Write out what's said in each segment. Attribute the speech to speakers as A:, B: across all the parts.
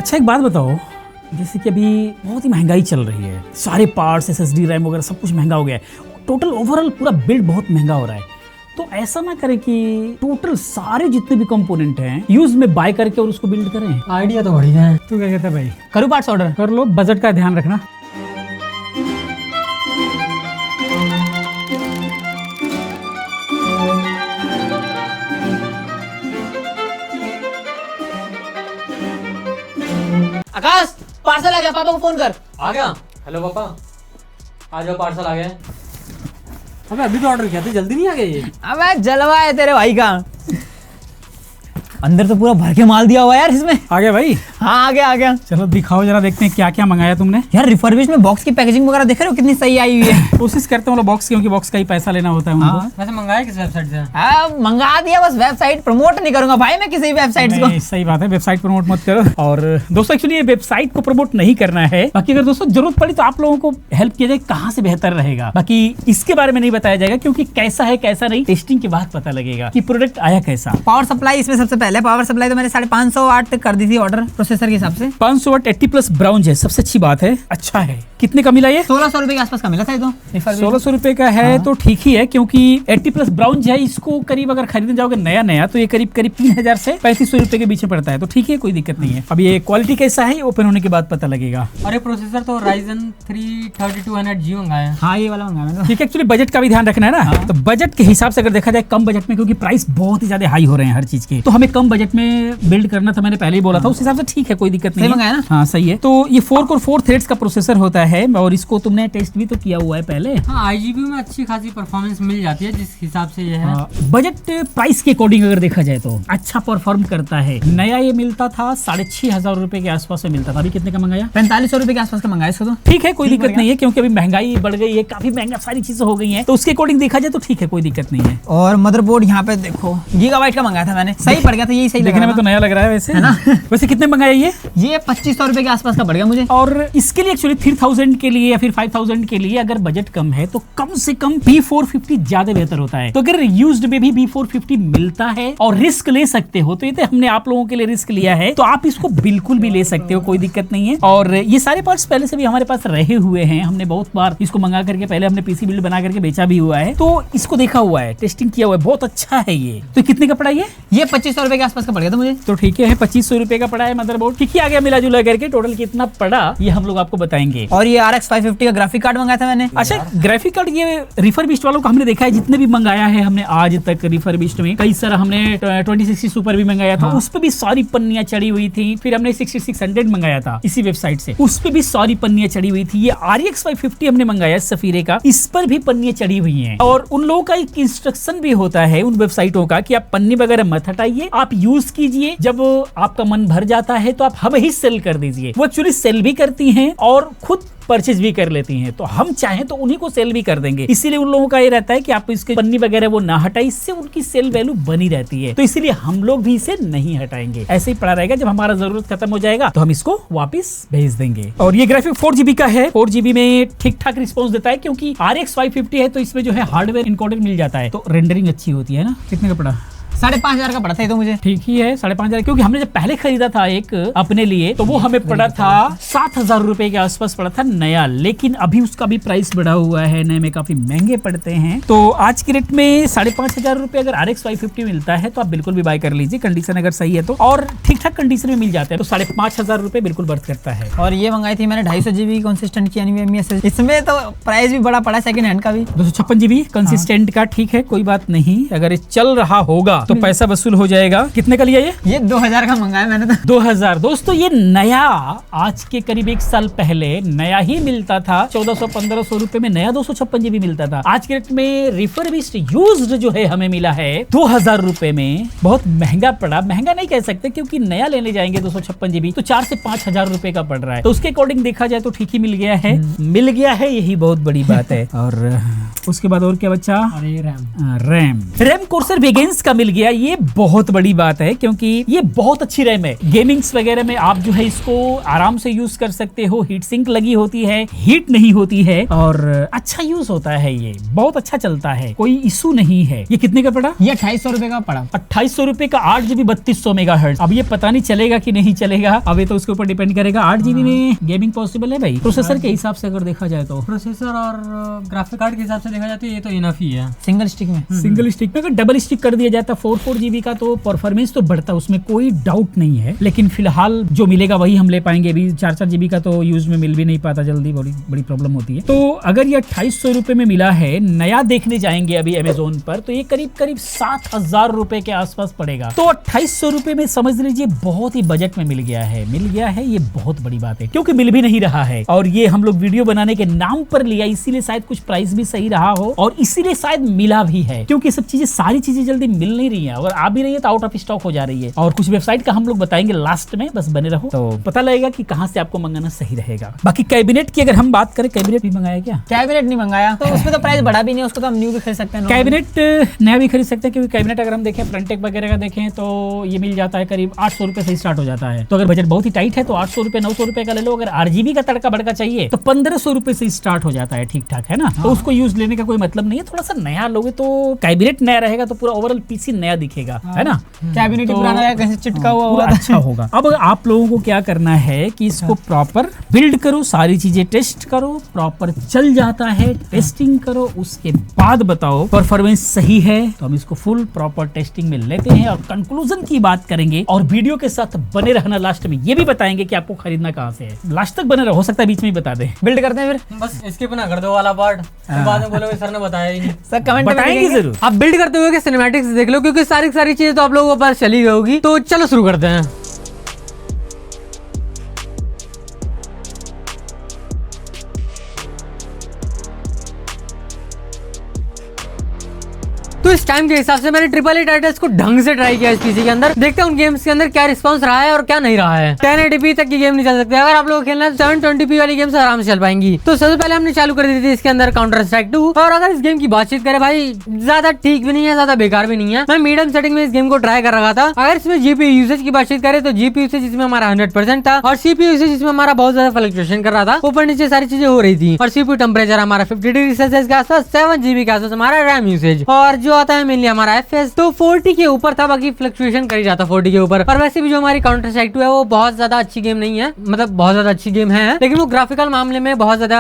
A: अच्छा एक बात बताओ, जैसे कि अभी बहुत ही महंगाई चल रही है, सारे पार्ट्स SSD रैम वगैरह सब कुछ महंगा हो गया है, टोटल ओवरऑल पूरा बिल्ड बहुत महंगा हो रहा है। तो ऐसा ना करें कि टोटल सारे जितने भी कंपोनेंट हैं यूज में बाय करके और उसको बिल्ड करें।
B: आइडिया तो बढ़िया है।
A: तू क्या कहता है भाई?
B: करूँ पार्ट्स ऑर्डर?
A: कर लो, बजट का ध्यान रखना।
B: आकाश, पार्सल आ गया, पापा को फोन कर।
C: आ गया? हेलो पापा, आ जाओ, पार्सल आ गया।
A: अबे अभी तो ऑर्डर किया था, जल्दी नहीं आ गया ये?
B: अबे जलवा है तेरे भाई का। अंदर तो पूरा भर के माल दिया हुआ है यार इसमें।
A: आ गया भाई?
B: हाँ आ गया आ गया।
A: चलो दिखाओ जरा, देखते हैं क्या क्या मंगाया तुमने।
B: यार रिफर्बिश में बॉक्स की पैकेजिंग वगैरह देख रहे हो कितनी सही आई हुई है।
A: कोशिश करते हैं बॉक्स, क्योंकि बॉक्स का ही पैसा लेना होता है उनको।
C: वैसे मंगाया किस वेबसाइट से?
B: मंगा दिया, बस वेबसाइट प्रमोट नहीं करूंगा भाई मैं किसी वेबसाइट को।
A: सही बात है, वेबसाइट प्रमोट मत करो। और दोस्तों एक्चुअली ये वेबसाइट को प्रमोट नहीं करना है, बाकी अगर दोस्तों जरूरत पड़ी तो आप लोगों को हेल्प किया जाए कहाँ से बेहतर रहेगा। बाकी इसके बारे में नहीं बताया जाएगा, क्योंकि कैसा है कैसा नहीं टेस्टिंग के बाद पता लगेगा कि प्रोडक्ट आया कैसा।
B: पावर सप्लाई इसमें सबसे पहले, पावर सप्लाई तो मैंने 550 वाट कर दी थी ऑर्डर प्रोसेसर के हिसाब से।
A: 500 वाट 80+ ब्राउन है, सबसे अच्छी बात है। अच्छा है, कितने का मिला ये?
B: 1600 रुपए के आसपास का मिला था ये तो।
A: 1600 रुपए का है तो ठीक ही है, क्योंकि 80+ ब्राउन है, इसको करीब अगर खरीदने जाओगे नया नया तो ये करीब 3000 से 3500 रुपए के बीच में पड़ता है। तो ठीक है, कोई दिक्कत नहीं है। अब ये क्वालिटी कैसा है ओपन होने के बाद पता लगेगा।
C: अरे प्रोसेसर तो Ryzen 3 3200G मंगाया है।
B: हाँ ये वाला मंगाया मैंने।
A: ठीक है, एक्चुअली बजट का भी ध्यान रखना है ना। तो बजट के हिसाब से अगर देखा जाए कम बजट में, क्योंकि प्राइस बहुत ही ज्यादा हाई हो रहे हैं हर चीज के, तो हमें कम बजट में बिल्ड करना था। मैंने पहले ही बोला था, उस हिसाब से ठीक है, कोई दिक्कत नहीं
B: मंगाया ना।
A: हाँ सही है। तो ये 4 कोर 4 थ्रेड्स का प्रोसेसर होता है, और इसको तुमने टेस्ट भी तो किया हुआ है पहले।
C: हाँ, IGP में अच्छी खासी परफॉर्मेंस मिल जाती है जिस हिसाब से ये है।
A: बजट प्राइस के अकॉर्डिंग अगर देखा जाए तो अच्छा परफॉर्म करता है। नया ये मिलता था 6500 रुपए के आसपास में मिलता था। अभी कितने का मंगाया?
B: 4500 रुपए के आसपास का मंगाया इसको तो।
A: ठीक है, कोई दिक्कत नहीं है, क्योंकि अभी महंगाई बढ़ गई है, काफी महंगा सारी चीजें हो गई हैं, तो उसके अकॉर्डिंग देखा जाए तो ठीक है, कोई दिक्कत नहीं है।
B: और मदरबोर्ड यहाँ पे देखो गीगाबाइट का मंगाया था मैंने, सही पड़ गया था, यही सही
A: देखने में तो नया लग रहा है वैसे, है ना? वैसे कितने मंगाया ये?
B: ये 2500 रुपए के आसपास का पड़ गया मुझे।
A: और इसके लिए एक्चुअली 3000 के लिए या फिर 5000 के लिए अगर बजट कम है तो कम से कम B450 ज्यादा बेहतर होता है। तो अगर यूज्ड में भी B450 मिलता है और रिस्क ले सकते हो, तो ये तो हमने आप लोगों के लिए रिस्क लिया है, तो आप इसको बिल्कुल भी ले सकते हो, कोई दिक्कत नहीं है। और ये सारे पार्ट्स पहले से भी हमारे पास रहे हुए हैं, हमने बहुत बार इसको मंगा करके पहले हमने पीसी बिल्ड बना करके बेचा भी हुआ है, तो इसको देखा हुआ है, टेस्टिंग किया हुआ है, बहुत अच्छा है ये। तो कितने का पड़ा ये?
B: 2500 रुपए के आसपास का पड़ गया था मुझे।
A: तो ठीक है, 2500 रुपए का पड़ा है मदरबोर्ड। ठीक ही आ गया मिला जुला करके। टोटल कितना पड़ा ये हम लोग आपको बताएंगे।
B: और ये RX 550 का ग्राफिक कार्ड मंगाया था मैंने।
A: अच्छा, ग्राफिक कार्ड ये रिफर्बिश्ड वालों को हमने देखा है, जितने भी मंगाया है हमने आज तक रिफर्बिश्ड में, कई सारा हमने 2060 सुपर भी मंगाया था। उस पे भी सारी पन्नियां चढ़ी हुई थी। फिर हमने 6600 मंगाया था इसी वेबसाइट से, उस पे भी सारी पन्नियां चढ़ी हुई थी। ये RX 550 हमने मंगाया सफीरे का, इस पर भी पन्नियां चढ़ी हुई हैं। और उन लोगों का एक इंस्ट्रक्शन भी होता है उन वेबसाइटों का कि आप पन्नी वगैरह मत हटाइए, आप यूज कीजिए, जब आपका मन भर जाता है तो आप हमें ही सेल कर दीजिए। वो एक्चुअली सेल भी करती हैं और खुद परचेज भी कर लेती हैं, तो हम चाहें तो उन्हीं को सेल भी कर देंगे। इसीलिए उन लोगों का ये रहता है कि आप इसके पन्नी वगैरह वो ना हटाए, इससे उनकी सेल वैल्यू बनी रहती है। तो इसीलिए हम लोग भी इसे नहीं हटाएंगे, ऐसे ही पड़ा रहेगा। जब हमारा जरूरत खत्म हो जाएगा तो हम इसको वापस भेज देंगे। और ये ग्राफिक 4GB का है, 4GB में ठीक ठाक रिस्पॉन्स देता है, क्योंकि RX 550 है तो इसमें जो है हार्डवेयर इनकोडेड मिल जाता है, तो रेंडरिंग अच्छी होती है ना। कितने का पड़ा?
B: 5500 का पड़ा था ये तो मुझे।
A: ठीक ही है, 5500, क्योंकि हमने जब पहले खरीदा था एक अपने लिए तो वो हमें पड़ा था 7000 रुपए के आसपास पड़ा था नया, लेकिन अभी उसका भी प्राइस बढ़ा हुआ है, नए में काफी महंगे पड़ते हैं। तो आज की रेट में 5500 रुपए अगर RX 550 मिलता है तो आप बिल्कुल भी बाय कर लीजिए, कंडीशन अगर सही है तो, और ठीक ठाक कंडीशन में मिल जाते हैं, तो 5500 रुपए बिल्कुल बर्थ करता है।
B: और ये मंगाई थी मैंने 250 GB कंसिस्टेंट की NVMe SSD, इसमें तो प्राइस भी बड़ा पड़ा, सेकंड हैंड का भी
A: 256 GB कंसिस्टेंट का। ठीक है, कोई बात नहीं, अगर ये चल रहा होगा तो पैसा वसूल हो जाएगा। कितने का लिया ये?
B: 2000 का मंगाया मैंने तो।
A: 2000। दोस्तों ये नया आज के करीब 1 साल पहले नया ही मिलता था, 1400-1500 रुपए में नया 256 GB मिलता था। आज के रेट में रिफर्बिश्ड यूज्ड जो है हमें मिला है 2000 रुपए में। बहुत महंगा पड़ा, महंगा नहीं कह सकते, क्योंकि नया लेने जाएंगे 256 GB तो 4 से 5000 रुपए का पड़ रहा है, तो उसके अकॉर्डिंग देखा जाए तो ठीक ही मिल गया है। मिल गया है, यही बहुत बड़ी बात है। और उसके बाद और क्या बचा?
C: और ये रैम
A: रैम कोर्सर वेगेंस का मिल गया, ये बहुत बड़ी बात है क्योंकि ये बहुत अच्छी रैम है। गेमिंग्स वगैरह में आप जो है इसको आराम से यूज कर सकते हो। हीट सिंक लगी होती है, हीट नहीं होती है और अच्छा यूज होता है। ये बहुत अच्छा चलता है, कोई इशू नहीं है। ये कितने का पड़ा?
B: ये 2800 रुपए का पड़ा।
A: 2800 रुपए का 8GB 3200 मेगाहर्ट्ज। अब ये पता नहीं चलेगा कि नहीं चलेगा, अब ये तो उसके ऊपर डिपेंड करेगा। 8GB में गेमिंग पॉसिबल है भाई? प्रोसेसर के हिसाब से अगर देखा जाए तो
C: प्रोसेसर और ग्राफिक कार्ड के हिसाब से देखा जाए तो ये तो इनफ ही है।
B: सिंगल स्टिक में
A: सिंगल स्टिक में अगर डबल स्टिक कर दिया जाता 4GB का तो परफॉर्मेंस तो बढ़ता, उसमें कोई डाउट नहीं है। लेकिन फिलहाल जो मिलेगा वही हम ले पाएंगे। अभी 4GB का तो यूज में मिल भी नहीं पाता जल्दी, बड़ी बड़ी प्रॉब्लम होती है। तो अगर ये 2800 रुपए में मिला है, नया देखने जाएंगे अभी अमेजोन पर तो ये करीब करीब 7000 रुपए के आसपास पड़ेगा। तो 2800 रुपए में समझ लीजिए बहुत ही बजट में मिल गया है। ये बहुत बड़ी बात है क्योंकि मिल भी नहीं रहा है और ये हम लोग वीडियो बनाने के नाम पर लिया, इसीलिए शायद कुछ प्राइस भी सही रहा हो और इसीलिए शायद मिला भी है क्योंकि सब चीजें सारी चीजें जल्दी मिल नहीं रही है। अगर आ भी रही है तो आउट ऑफ स्टॉक हो जा रही है। और कुछ वेबसाइट का हम लोग बताएंगे लास्ट में, बस बने रहो तो पता लगेगा कि कहां से आपको मंगाना सही रहेगा। बाकी कैबिनेट की अगर हम बात करें, कैबिनेट भी मंगाया क्या?
B: कैबिनेट नहीं मंगाया तो उसमें तो प्राइस बढ़ा भी नहीं, उसको तो हम न्यू भी खरीद सकते हैं।
A: कैबिनेट नया भी खरीद सकते हैं क्योंकि कैबिनेट अगर हम देखें फ्रंटेक वगैरह का देखें तो ये मिल जाता है करीब 800 रुपए से स्टार्ट हो जाता है। तो अगर बजट बहुत ही टाइट है तो 800 रुपए 900 रुपए का ले लो। अगर 8GB का तड़का भड़का चाहिए तो 1500 रुपए से स्टार्ट हो जाता है। ठीक ठाक है ना? तो उसको यूज लेने का कोई मतलब नहीं है। थोड़ा सा नया लोगे तो कैबिनेट नया रहेगा तो पूरा ओवरऑल पीसी नया दिखेगा, है ना?
B: कैबिनेट पुराना है, कैसे चिटका हुआ
A: पूरा अच्छा होगा। अब आप लोगों को क्या करना है कि इसको प्रॉपर बिल्ड करो, सारी चीजें टेस्ट करो, प्रॉपर चल जाता है टेस्टिंग करो, उसके बाद बताओ परफॉर्मेंस सही है तो हम इसको फुल प्रॉपर टेस्टिंग में लेते हैं और कंक्लूजन की बात करेंगे और वीडियो के साथ बने रहना। लास्ट में ये भी बताएंगे कि आपको खरीदना कहां से है। लास्ट तक बने रहो, हो सकता है बीच में ही बता दे।
B: बिल्ड करते हैं फिर
C: बस इसके बना कर दो वाला पार्ट, बाद में बोलोगे सर ने बताया ही नहीं।
B: सर कमेंट
A: बताएंगे जरूर।
C: आप बिल्ड करते हुए सिनेमैटिक्स देख लो क्योंकि सारी चीजें तो आप लोगों को पास चली गई होगी। तो चलो शुरू करते हैं। तो इस टाइम के हिसाब से मैंने AAA टाइटल्स को ढंग से ट्राई किया इस पीसी के अंदर। देखते हैं उन गेम्स के अंदर क्या रिस्पांस रहा है और क्या नहीं रहा है। 1080p तक की गेम नहीं चल सकती। अगर आप लोग खेलना है तो 720p वाली गेम्स आराम से चल पाएंगी। तो सबसे पहले हमने चालू कर दी थी इसके अंदर काउंटर स्ट्राइक 2। और अगर इस गेम की बातचीत करें भाई, ज्यादा ठीक भी नहीं है, ज्यादा बेकार भी नहीं है। मैं मीडियम सेटिंग में इस गेम को ट्राई कर रहा था। अगर इसमें जीपीयू यूसेज की बातचीत करें तो जीपीयू यूसेज इसमें हमारा 100% था और सीपीयू यूसेज इसमें हमारा बहुत ज्यादा फ्लक्चुएशन कर रहा था, ऊपर नीचे सारी चीजें हो रही थी। और सीपीयू टेम्परेचर हमारा 50 डिग्री सेल्सियस के आसपास, 7GB के आसपास हमारा रैम यूसेज और जो आता है मेनली हमारा FPS तो 40 के ऊपर था, बाकी फ्लक्चुएशन कर ही जाता 40 के ऊपर। और वैसे भी जो हमारी काउंटर स्ट्राइक 2 है वो बहुत ज्यादा अच्छी गेम नहीं है, मतलब बहुत ज्यादा अच्छी गेम है लेकिन वो ग्राफिकल मामले में बहुत ज्यादा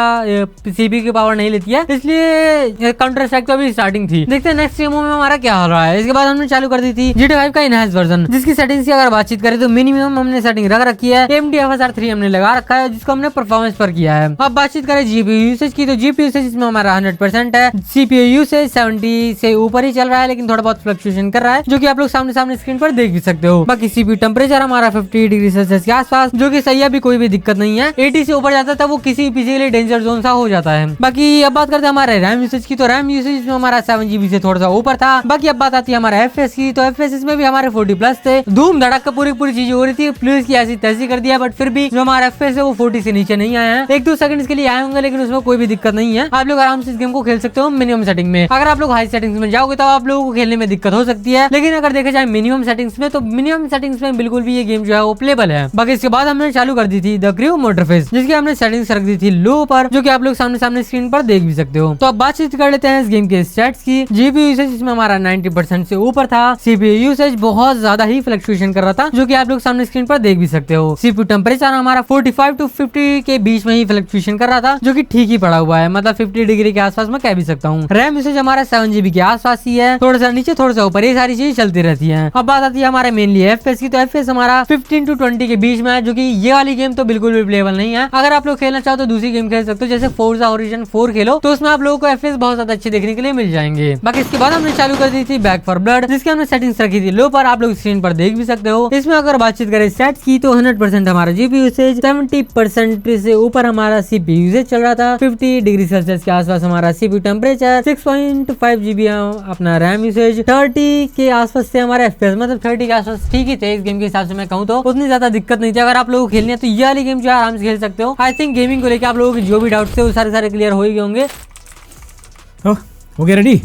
C: सीपीयू की पावर नहीं लेती है, इसलिए काउंटर स्ट्राइक तो अभी स्टार्टिंग थी। देखते हैं नेक्स्ट गेमों में हमारा क्या हो रहा है। इसके बाद हमने चालू कर दी थी GTA 5 का इनहैंस वर्जन, जिसकी सेटिंग्स की अगर बातचीत करें तो मिनिमम हमने सेटिंग रख रखी है। AMD FSR 3 हमने लगा रखा है जिसको हमने परफॉर्मेंस पर किया है। अब बातचीत करें जीपीयू यूसेज की तो जीपीयू यूसेज इसमें हमारा 100% है। सीपीयू यूसेज 70 से ऊपर ही चल रहा है लेकिन थोड़ा बहुत फ्लक्चुएशन कर रहा है जो कि आप लोग सामने स्क्रीन पर देख भी सकते हो। बाकी सीपीयू टेम्परेचर हमारा 50 डिग्री सेल्सियस के आसपास, जो कि सही है, अभी कोई भी दिक्कत नहीं है। 80 से ऊपर जाता था वो किसी पीसी के लिए डेंजर जोन सा हो जाता है। बाकी अब बात करते हैं हमारे रैम यूसेज की तो रैम यूसेज में हमारा 7GB से थोड़ा सा ऊपर था। बाकी अब बात आती है हमारे FPS की तो FPS में भी हमारे 40+ थे। धूम धड़क पूरी चीजें हो रही थी, प्लीज की ऐसी तैसी कर दिया, बट फिर भी जो हमारा FPS है वो 40 से नीचे नहीं आया है। 1-2 सेकंड के लिए आए होंगे लेकिन उसमें कोई भी दिक्कत नहीं है। आप लोग आराम से इस गेम को खेल सकते हो मिनिमम सेटिंग में। अगर आप लोग हाई सेटिंग्स में जाओगे तो आप लोगों को खेलने में दिक्कत हो सकती है, लेकिन अगर देखा जाए मिनिमम सेटिंग्स में तो मिनिमम सेटिंग्स में बिल्कुल भी ये गेम जो है वो प्लेबल है। बाकी इसके बाद हमने चालू कर दी थी द क्रू मोटरफेस, जिसकी हमने सेटिंग्स रख दी थी लो पर, जो कि आप लोग सामने स्क्रीन पर देख भी सकते हो। तो अब बातचीत कर लेते हैं इस गेम के स्टैट्स की। जीपीयू यूसेज इसमें हमारा 90% से ऊपर था। सीपीयू यूसेज बहुत ज्यादा ही फ्लक्चुएशन कर रहा था, जो कि आप लोग सामने स्क्रीन पर देख भी सकते हो। सीपीयू टेम्परेचर हमारा 45 to 50 के बीच में ही फ्लक्चुएशन कर रहा था, जो कि ठीक ही पड़ा हुआ है, मतलब 50 डिग्री के आसपास मैं कह भी सकता हूँ। रैम यूसेज हमारा 7GB के आसपास ही है, थोड़ा सा नीचे थोड़ा सा ऊपर, ये सारी चीजें चलती रहती है। अब बात आती है हमारे मेनली FPS की तो FPS हमारा 15 to 20 के बीच में है, जो कि ये वाली गेम तो बिल्कुल भी प्लेबल नहीं है। अगर आप लोग खेलना चाहो तो दूसरी गेम खेल सकते हो, जैसे फोर्जा होराइजन 4 खेलो तो उसमें आप लोगों को FPS बहुत ज्यादा अच्छे देखने के लिए मिल जाएंगे। बाकी इसके बाद हमने चालू कर दी थी बैक फॉर ब्लड, जिसकी हमने सेटिंग्स रखी थी लो पर, आप लोग स्क्रीन पर देख भी सकते हो। इसमें अगर बातचीत करें स्टैट्स की तो 100% हमारा जीपीयू यूसेज, 70% से ऊपर हमारा सीपीयू यूसेज चल रहा था, 50 डिग्री सेल्सियस के आसपास हमारा सीपीयू टेम्परेचर, 6.5GB अपना रैम यूसेज, 30 के आसपास से हमारा FPS, मतलब 30 के आसपास ठीक ही थे इस गेम के हिसाब से मैं कहूँ तो उतनी ज्यादा दिक्कत नहीं थी। अगर आप लोगों को खेलनी है तो ये वाली गेम जो है आराम से खेल सकते हो। आई थिंक गेमिंग को लेकर आप लोगों के जो भी डाउट्स थे वो सारे क्लियर हो ही होंगे।
A: हो गया रेडी?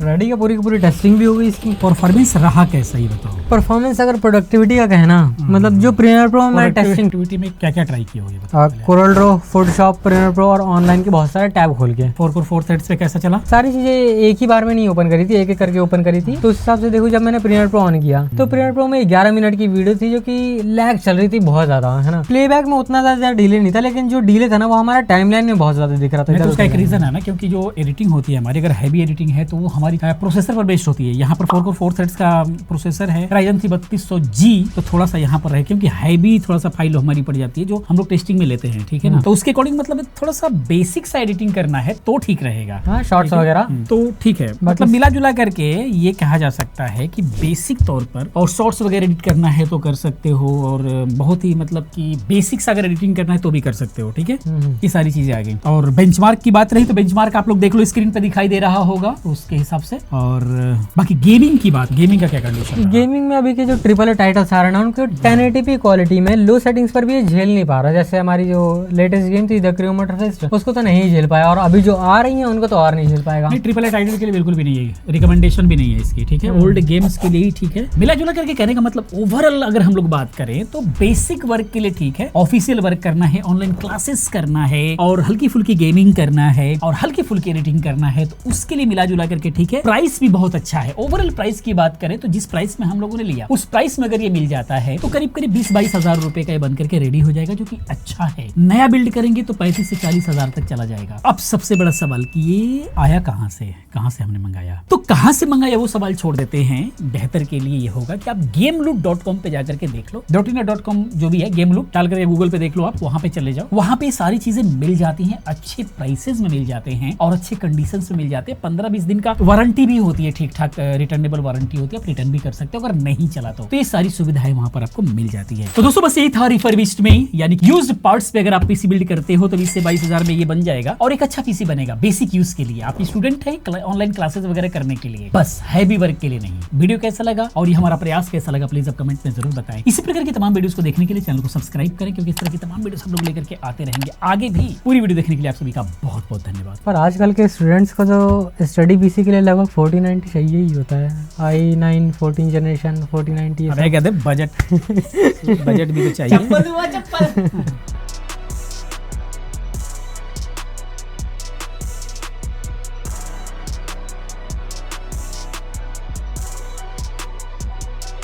C: रेडी का पूरी की पूरी टेस्टिंग भी हो गई इसकी।
A: परफॉर्मेंस रहा कैसा ही बताओ।
C: परफॉर्मेंस अगर प्रोडक्टिविटी का कहना, मतलब जो प्रीमियर प्रो में टेस्टिंग
A: एक्टिविटी में क्या क्या ट्राई किया हो ये बताओ।
C: Corel Draw, Photoshop, Premiere Pro और ऑनलाइन के बहुत सारे टैब खोल के
A: 4 थ्रेड्स पे कैसा चला?
C: सारी चीजें एक ही बार में नहीं ओपन करी थी, एक एक करके ओपन करी थी। तो उस हिसाब से देखो, जब मैंने प्रीमियर प्रो ऑन किया तो प्रीमियर प्रो में 11 मिनट की वीडियो थी जो कि लैग चल रही थी बहुत ज्यादा, है ना। प्लेबैक में उतना ज्यादा डिले नहीं था, लेकिन जो डिले था ना वो हमारा टाइमलाइन में बहुत ज्यादा दिख रहा था।
A: तो उसका एक रीजन है ना, क्योंकि जो एडिटिंग होती है हमारी, अगर हैवी एडिटिंग है तो वो हमारी प्रोसेसर पर बेस्ड होती है। यहाँ पर 4 थ्रेड्स का प्रोसेसर है, Ryzen 3200G, तो थोड़ा सा यहाँ पर है क्योंकि हैवी थोड़ा सा फाइल हमारी पड़ जाती है जो हम लोग टेस्टिंग में लेते हैं, ठीक है ना। तो उसके अकॉर्डिंग मतलब थोड़ा सा बेसिक सा एडिटिंग करना है तो ठीक रहेगा,
C: शॉर्ट्स वगैरह
A: तो ठीक है। मतलब मिला जुला करके ये कहा जा सकता है कि बेसिक तौर पर, और शॉर्ट्स वगैरह एडिट करना है तो कर सकते हो, और बहुत ही मतलब कि बेसिक सा अगर एडिटिंग करना है तो भी कर सकते हो, ठीक है। ये सारी चीजें आ गई। और बेंचमार्क की बात रही तो बेंचमार्क आप लोग देख लो, स्क्रीन पे दिखाई दे रहा होगा उसके हिसाब से। और बाकी गेमिंग की बात, गेमिंग का क्या कंडीशन?
C: गेमिंग में अभी के जो AAA टाइटल्स आ रहे हैं ना, उनको 1080p क्वालिटी में लो सेटिंग्स पर भी ये झेल नहीं पा रहा। जैसे हमारी जो लेटेस्ट गेम थी द क्रू मोटरफेस्ट, उसको तो नहीं झेल पाया, और अभी जो आ रही है उनको तो और नहीं झेल पाएगा।
A: AAA टाइटल के लिए बिल्कुल भी नहीं है, रिकमेंडेशन भी नहीं है इसकी, ठीक है। ओल्ड गेम्स के लिए ही ठीक है। मिला जुला करके कहने का मतलब ओवरऑल अगर हम लोग बात करें तो बेसिक वर्क के लिए ठीक है। ऑफिशियल वर्क करना है, ऑनलाइन क्लासेस करना है, और हल्की फुल्की गेमिंग करना है, और हल्की फुल्की एडिटिंग करना है, तो उसके लिए मिला जुला करके ठीक है। प्राइस भी बहुत अच्छा है। ओवरऑल प्राइस की बात करें तो जिस प्राइस में हम लोगों ने लिया उस प्राइस में अगर ये मिल जाता है तो करीब करीब 20-22 हजार रुपए का ये बन करके रेडी हो जाएगा, जो कि अच्छा है। नया बिल्ड करेंगे तो 35 से 40 हजार तक चला जाएगा। अब सबसे बड़ा सवाल कि ये आया कहाँ से हमने मंगाया, तो कहाँ से मंगाया वो सवाल छोड़ देते हैं। बेहतर के लिए ये होगा कि आप gameloot.com पे जाकर के देख लो, .in.com जो भी है, गेमलूट डाल करके गूगल पे देख लो, आप वहां पे चले जाओ, वहां पे सारी चीजें मिल जाती हैं, अच्छे प्राइसेस में मिल जाते हैं और अच्छे कंडीशंस में मिल जाते हैं। 15-20 दिन का वारंटी भी होती है, ठीक ठाक रिटर्नेबल वारंटी होती है, आप रिटर्न भी कर सकते हो अगर नहीं चला तो ये सारी सुविधाएं वहां पर आपको मिल जाती है। तो दोस्तों बस यही था रिफर्बिश्ड में, यानी यूज्ड पार्ट्स पे अगर आप पीसी बिल्ड करते हो तो 20 से 22 हजार में ये बन जाएगा, और एक अच्छा पीसी बनेगा बेसिक यूज के लिए। आप स्टूडेंट है, ऑनलाइन क्लासेस वगैरह करने के लिए, बस हैवी वर्क के लिए नहीं। वीडियो कैसा लगा और ये हमारा प्रयास कैसा लगा, प्लीज आप कमेंट में जरूर बताएं। इसी प्रकार की तमाम वीडियोस को देखने के लिए चैनल को सब्सक्राइब करें, क्योंकि इस तरह की तमाम वीडियोस हम लोग लेकर के आते रहेंगे आगे भी। पूरी वीडियो देखने के लिए आप सभी का बहुत बहुत धन्यवाद।
C: पर आजकल के स्टूडेंट्स को तो स्टडी पीसी के लिए लगभग 4090 चाहिए ही होता है। i9 14 जनरेशन 4090
A: बजट बजट भी तो चाहिए।